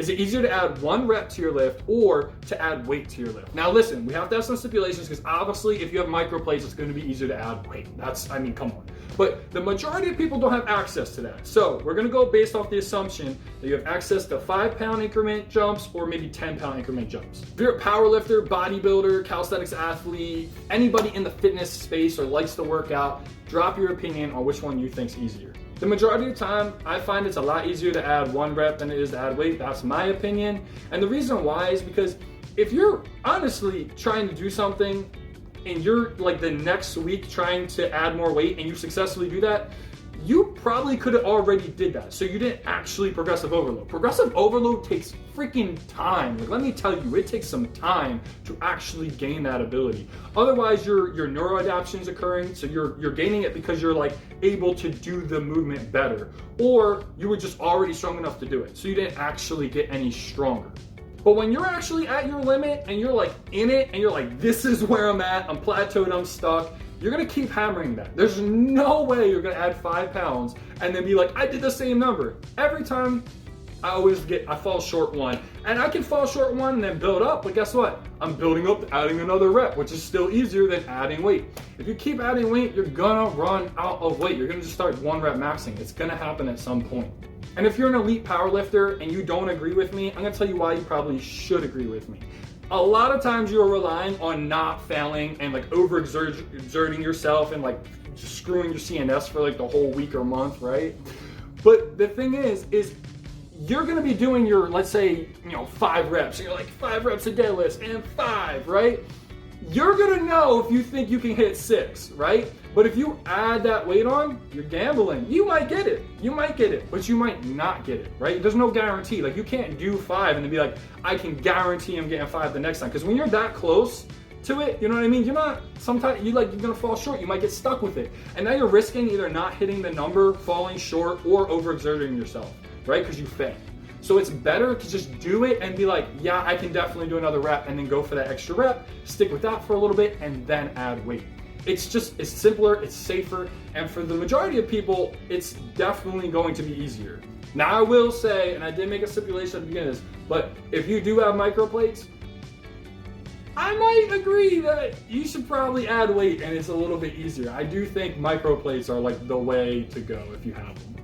Is it easier to add 1 rep to your lift or to add weight to your lift? Now listen, we have to have some stipulations because obviously if you have microplates, it's going to be easier to add weight. I mean, come on. But the majority of people don't have access to that. So we're going to go based off the assumption that you have access to 5-pound increment jumps or maybe 10-pound increment jumps. If you're a power lifter, bodybuilder, calisthenics athlete, anybody in the fitness space or likes to work out, drop your opinion on which one you think's easier. The majority of the time, I find it's a lot easier to add 1 rep than it is to add weight. That's my opinion. And the reason why is because if you're honestly trying to do something and you're like the next week trying to add more weight and you successfully do that, you probably could have already did that. So you didn't actually progressive overload. Progressive overload takes freaking time. Like, let me tell you, it takes some time to actually gain that ability. Otherwise, your neuroadaptation is occurring. So you're gaining it because you're like able to do the movement better, or you were just already strong enough to do it. So you didn't actually get any stronger. But when you're actually at your limit and you're like in it and you're like, this is where I'm at, I'm plateaued, I'm stuck, you're gonna keep hammering that. There's no way you're gonna add 5 pounds and then be like, I did the same number. Every time I fall short 1. And I can fall short 1 and then build up, but guess what? I'm building up, adding another rep, which is still easier than adding weight. If you keep adding weight, you're gonna run out of weight. You're gonna just start 1 rep maxing. It's gonna happen at some point. And if you're an elite powerlifter and you don't agree with me, I'm gonna tell you why you probably should agree with me. A lot of times you're relying on not failing and like overexerting yourself and like just screwing your CNS for like the whole week or month, right? But the thing is you're gonna be doing your, let's say, 5 reps. And you're like 5 reps a deadlift and 5, right? You're gonna know if you think you can hit 6, right? But if you add that weight on, you're gambling. You might get it, but you might not get it, right? There's no guarantee. Like, you can't do 5 and then be like, I can guarantee I'm getting 5 the next time. Because when you're that close to it, you know what I mean? Sometimes you're gonna fall short. You might get stuck with it. And now you're risking either not hitting the number, falling short, or overexerting yourself, right? Because you failed. So it's better to just do it and be like, yeah, I can definitely do another rep, and then go for that extra rep, stick with that for a little bit, and then add weight. It's simpler, it's safer, and for the majority of people, it's definitely going to be easier. Now I will say, and I did make a stipulation at the beginning of this, but if you do have microplates, I might agree that you should probably add weight and it's a little bit easier. I do think microplates are like the way to go if you have them.